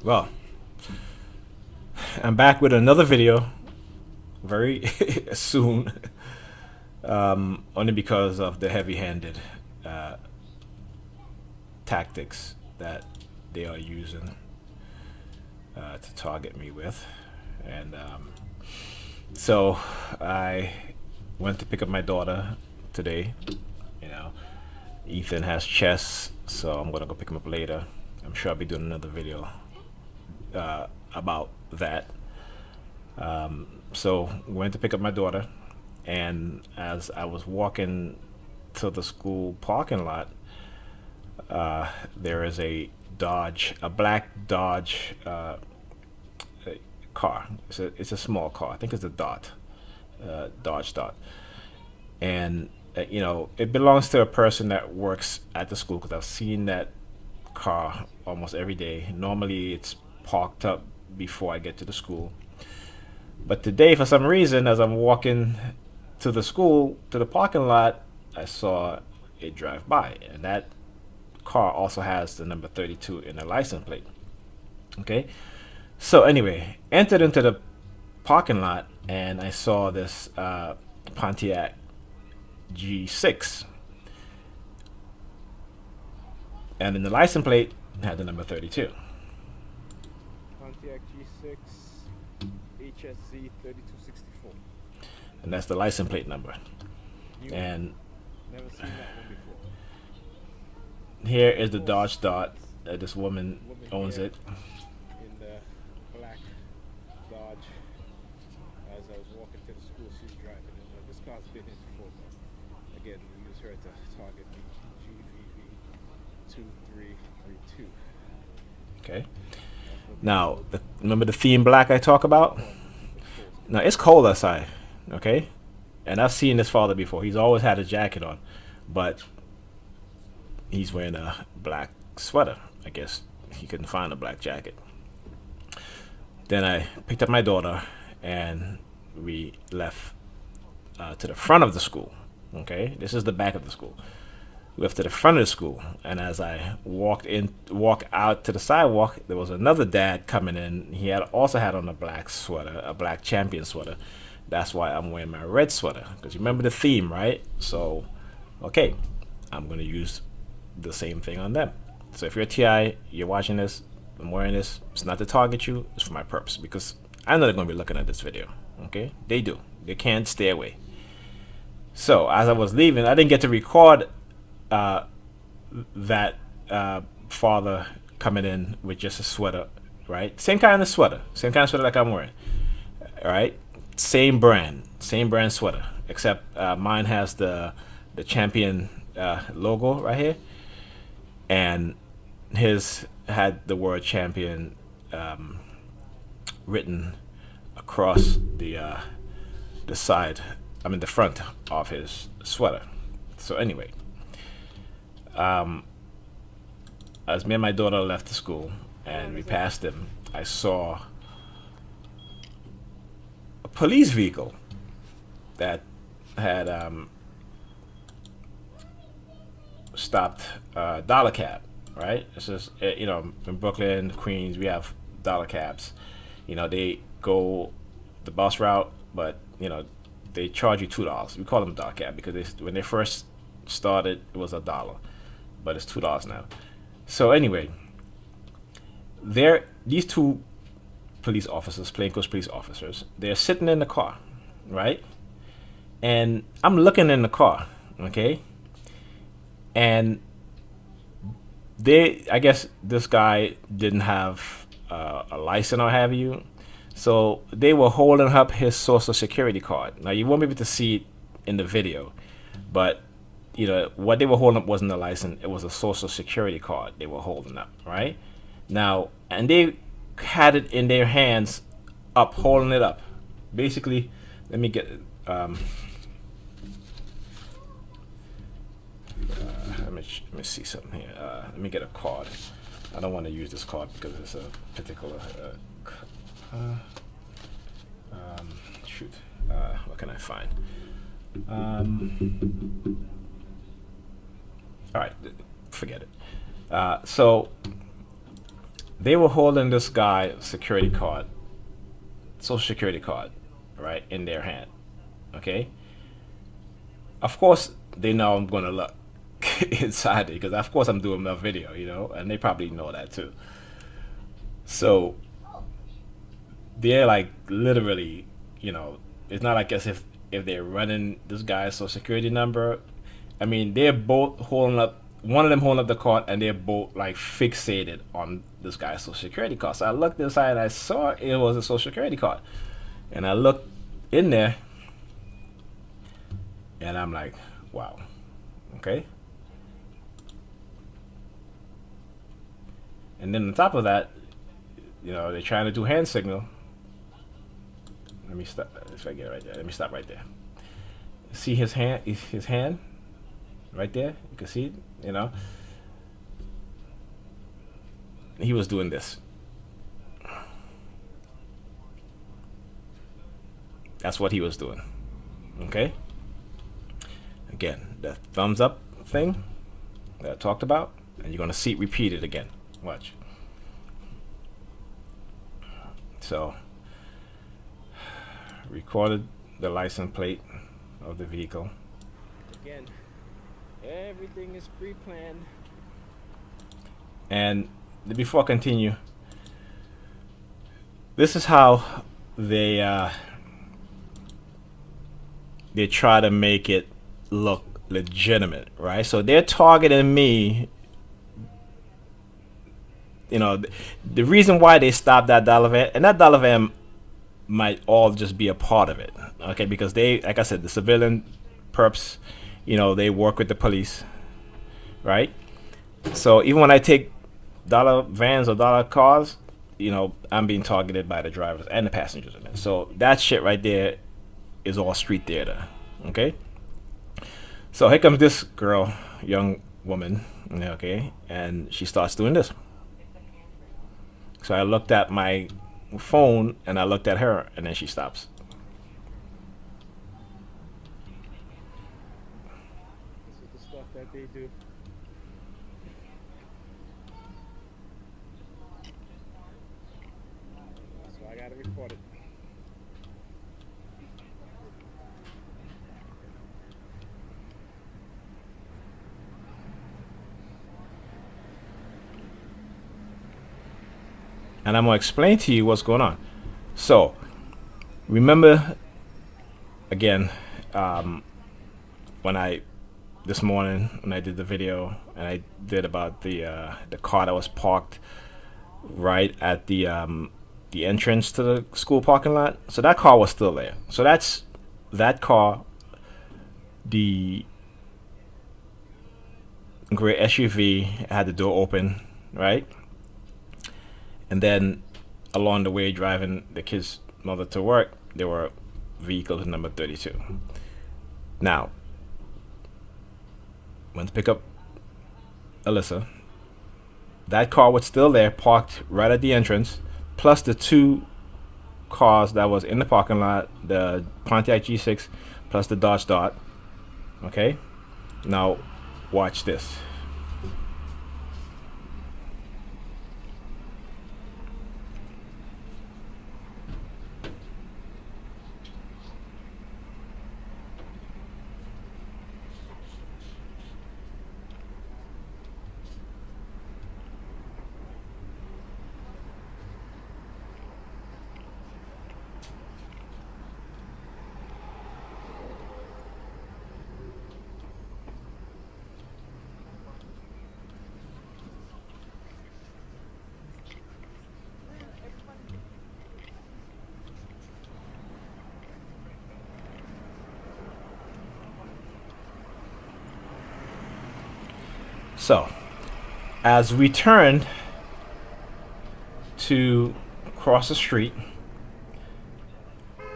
Well, I'm back with another video very soon, only because of the heavy-handed uh, tactics that they are using to target me with. And so I went to pick up my daughter today. You know, Ethan has chess, so I'm gonna go pick him up later. I'm sure I'll be doing another video about that. So went to pick up my daughter, and as I was walking to the school parking lot, there is a black Dodge car. It's a small car. I think it's a Dot, Dodge Dot, and it belongs to a person that works at the school because I've seen that car almost every day. Normally, it's parked up before I get to the school. But today, for some reason, as I'm walking to the school, to the parking lot, I saw it drive by. And that car also has the number 32 in the license plate. Okay? So, anyway, entered into the parking lot and I saw this Pontiac G6. And in the license plate, it had the number 32. Pontiac G6 HSZ 3264. And that's the license plate number. You And never seen that one before. here is Of the course, Dodge Dot. This woman woman owns here it. in the black Dodge. As I was walking to the school, she's driving it. This car's been here before, but again, we use her to target me. GVV 2332. Okay. That's what the Now, code. remember the theme black I talk about? Of course, Now, it's cold outside, okay? And I've seen this father before. He's always had a jacket on, but he's wearing a black sweater. I guess he couldn't find a black jacket. Then I picked up my daughter, and we left to the front of the school. Okay, this is the back of the school. We left to the front of the school, and as I walk out to the sidewalk, there was another dad coming in. He had also had on a black sweater, a black champion sweater. That's why I'm wearing my red sweater, because you remember the theme, right? So, okay, I'm gonna use the same thing on them. So if you're a TI, you're watching this, I'm wearing this. It's not to target you. It's for my purpose because I know they're gonna be looking at this video. Okay, they do. They can't stay away. So as I was leaving, I didn't get to record uh, that father coming in with just a sweater, right? Same kind of sweater, same kind of sweater like I'm wearing, all right? Same brand sweater, except mine has the champion logo right here, and his had the word champion written across the side. I mean the front of his sweater. So anyway, as me and my daughter left the school how and long we is that? passed him, I saw a police vehicle that had stopped dollar cab. Right? It's just in Brooklyn, Queens, we have dollar cabs. They go the bus route, but they charge you $2. We call them dollar cab because when they first started, it was $1, but it's $2 now. So anyway, these two police officers, plainclothes police officers, they're sitting in the car, right? And I'm looking in the car, okay? And I guess this guy didn't have a license or have you, so they were holding up his social security card. Now you won't be able to see it in the video, but what they were holding up wasn't a license; it was a social security card they were holding up, right? Now, and they had it in their hands, up, holding it up. Basically, let me get. Let me see something here. Let me get a card. I don't want to use this card because it's a particular. Shoot. What can I find? All right, forget it. So They were holding this guy security card, social security card, right, in their hand. Okay. Of course, they know I'm gonna look inside it because, of course, I'm doing my video, and they probably know that too. So they're like literally, you know, it's not like as if they're running this guy's social security number. I mean, they're both holding up. One of them holding up the card, and they're both like fixated on this guy's social security card. So I looked inside, and I saw it was a social security card, and I looked in there, and I'm like, wow, okay. And then on top of that, they're trying to do hand signal. Let me stop. If I get it right there, let me stop right there. See his hand? His hand, right there. You can see it. He was doing this. That's what he was doing. Okay. Again, the thumbs up thing that I talked about, and you're gonna see it repeated again. Watch. So, recorded the license plate of the vehicle. Again, everything is pre-planned. And before I continue, this is how they try to make it look legitimate, right? So they're targeting me. The reason why they stopped that dollar van, and that dollar van might all just be a part of it, okay? Because they, like I said, the civilian perps, they work with the police, right? So even when I take dollar vans or dollar cars, I'm being targeted by the drivers and the passengers in it. So that shit right there is all street theater, okay? So here comes this girl, young woman, okay, and she starts doing this. So I looked at my phone and I looked at her, and then she stops. This is the stuff that they do. So I gotta record it. And I'm going to explain to you what's going on. So, remember, again, this morning, when I did the video, and I did about the car that was parked right at the entrance to the school parking lot. So that car was still there. So that car, the gray SUV, had the door open, right? And then along the way, driving the kid's mother to work, there were vehicles number 32. Now, went to pick up Alyssa. That car was still there, parked right at the entrance, plus the two cars that was in the parking lot, the Pontiac G6 plus the Dodge Dart. Okay? Now, watch this. So, as we turned to cross the street,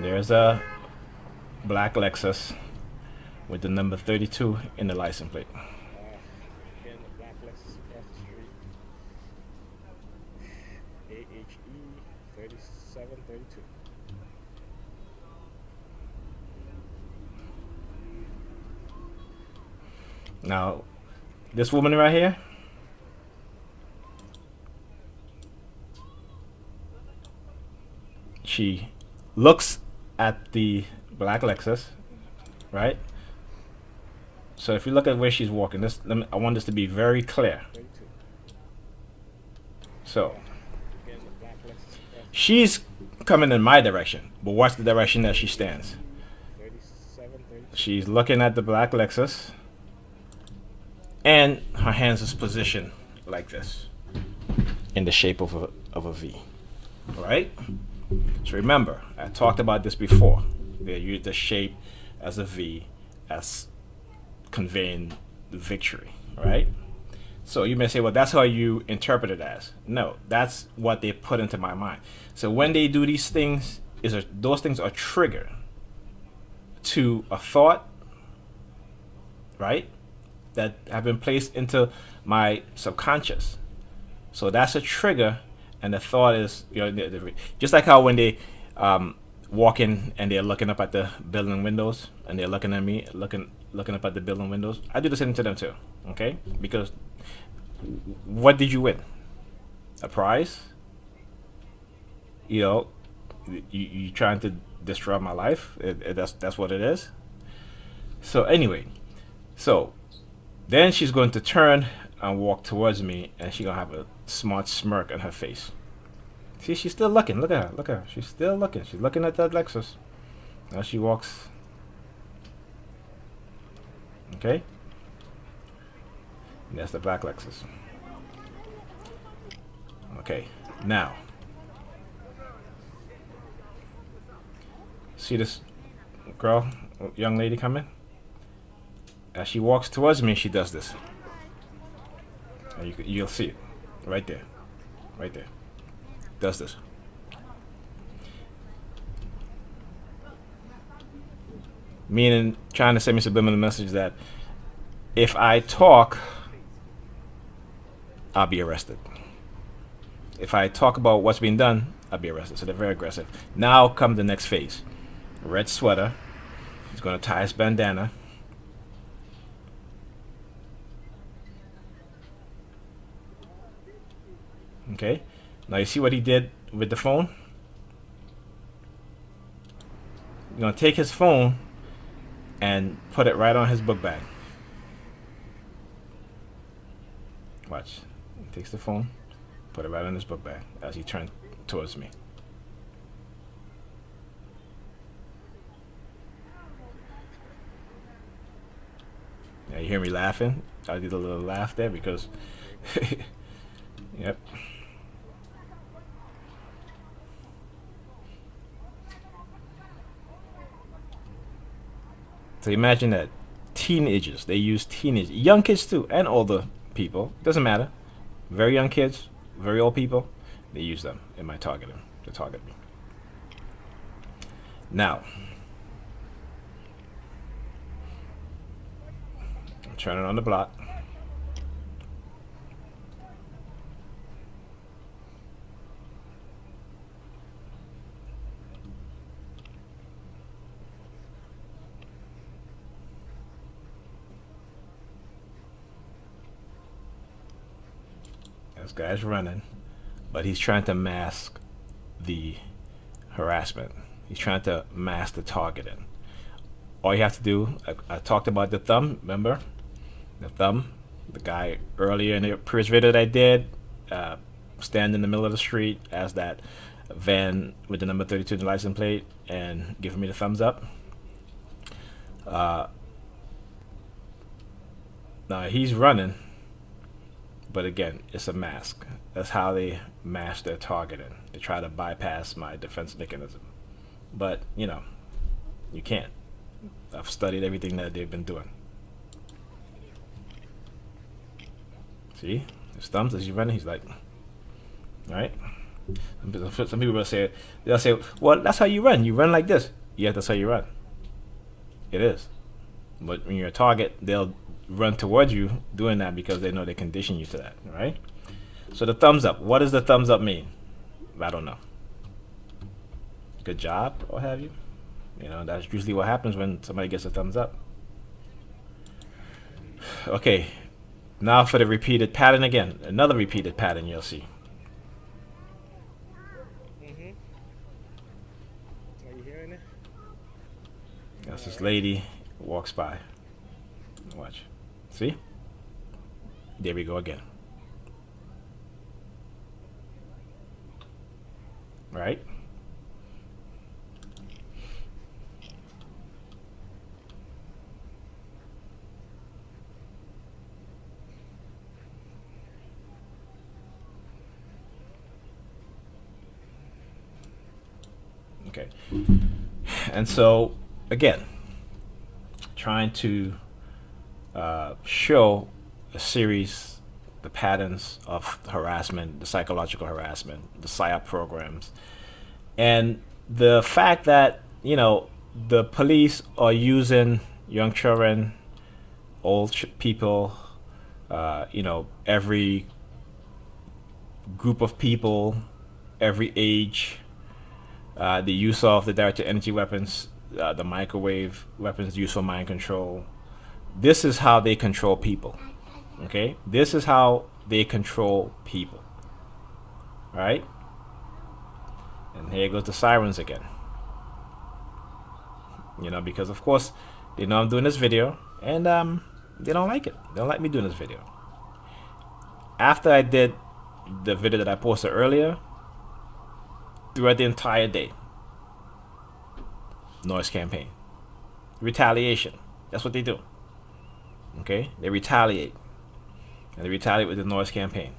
there's a black Lexus with the number 32 in the license plate. Again, the black Lexus across the street. AHE 3732. Now, this woman right here, She looks at the black Lexus, right? So if you look at where she's walking, I want this to be very clear. 32. So Again, the black Lexus she's coming in my direction, but watch the direction that she stands. 37, 32. She's looking at the black Lexus, and her hands is positioned like this, in the shape of a V, right? So remember, I talked about this before. They use the shape as a V as conveying victory, right? So you may say, well, that's how you interpret it as. No, that's what they put into my mind. So when they do these things, those things are triggered to a thought, right, that have been placed into my subconscious. So that's a trigger, and the thought is, just like how when they walk in and they're looking up at the building windows, and they're looking at me, looking up at the building windows. I do the same to them too, okay? Because what did you win? A prize? You trying to destroy my life? That's what it is. So anyway, so then she's going to turn and walk towards me, and she's gonna have a smart smirk on her face. See, she's still looking. Look at her. Look at her. She's still looking. She's looking at that Lexus. Now she walks. Okay. And that's the black Lexus. Okay. Now, see this girl, young lady coming? As she walks towards me, she does this. And you'll see it right there. Right there. Does this. Meaning, trying to send me a subliminal message that if I talk, I'll be arrested. If I talk about what's being done, I'll be arrested. So they're very aggressive. Now come the next phase. Red sweater. He's going to tie his bandana. Okay. Now you see what he did with the phone? You're going to take his phone and put it right on his book bag. Watch. He takes the phone, put it right on his book bag as he turns towards me. Now you hear me laughing? I did a little laugh there because yep. So imagine that teenagers, they use teenagers, young kids too, and older people, doesn't matter. Very young kids, very old people, they use them in my targeting to target me. Now, I'm turning on the block. This guy's running, but he's trying to mask the harassment. He's trying to mask the targeting. All you have to do, I talked about the thumb, remember? The thumb, the guy earlier in the previous video that I did, stand in the middle of the street as that van with the number 32 in the license plate and giving me the thumbs up. Now he's running. But again, it's a mask. That's how they mask their targeting. They try to bypass my defense mechanism. But, you can't. I've studied everything that they've been doing. See? His thumbs as he's running, he's like, right? Some people will say, they'll say, well, that's how you run. You run like this. Yeah, that's how you run. It is. But when you're a target, they'll run towards you doing that because they know they condition you to that, right? So the thumbs up. What does the thumbs up mean? I don't know. Good job, or have you? That's usually what happens when somebody gets a thumbs up. Okay, now for the repeated pattern again. Another repeated pattern you'll see. right now? That's this lady walks by. Watch. See? There we go again. Right? Okay. And so, again, trying to show a series, the patterns of harassment, the psychological harassment, the PSYOP programs, and the fact that, the police are using young children, old people, every group of people, every age, the use of the directed energy weapons, the microwave weapons used for mind control. This is how they control people. Okay? This is how they control people. Right? And here goes the sirens again. Because of course they know I'm doing this video, and they don't like it. They don't like me doing this video. After I did the video that I posted earlier, throughout the entire day, noise campaign, retaliation. That's what they do. Okay, they retaliate, and they retaliate with the noise campaign.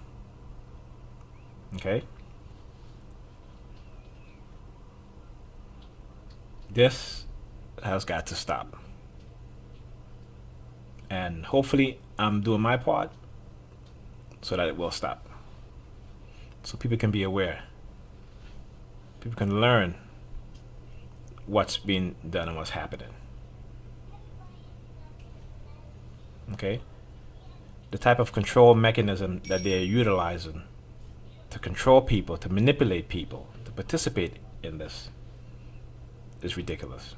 Okay, this has got to stop, and hopefully I'm doing my part so that it will stop, so people can be aware, people can learn what's being done and what's happening. Okay, the type of control mechanism that they're utilizing to control people, to manipulate people, to participate in this is ridiculous.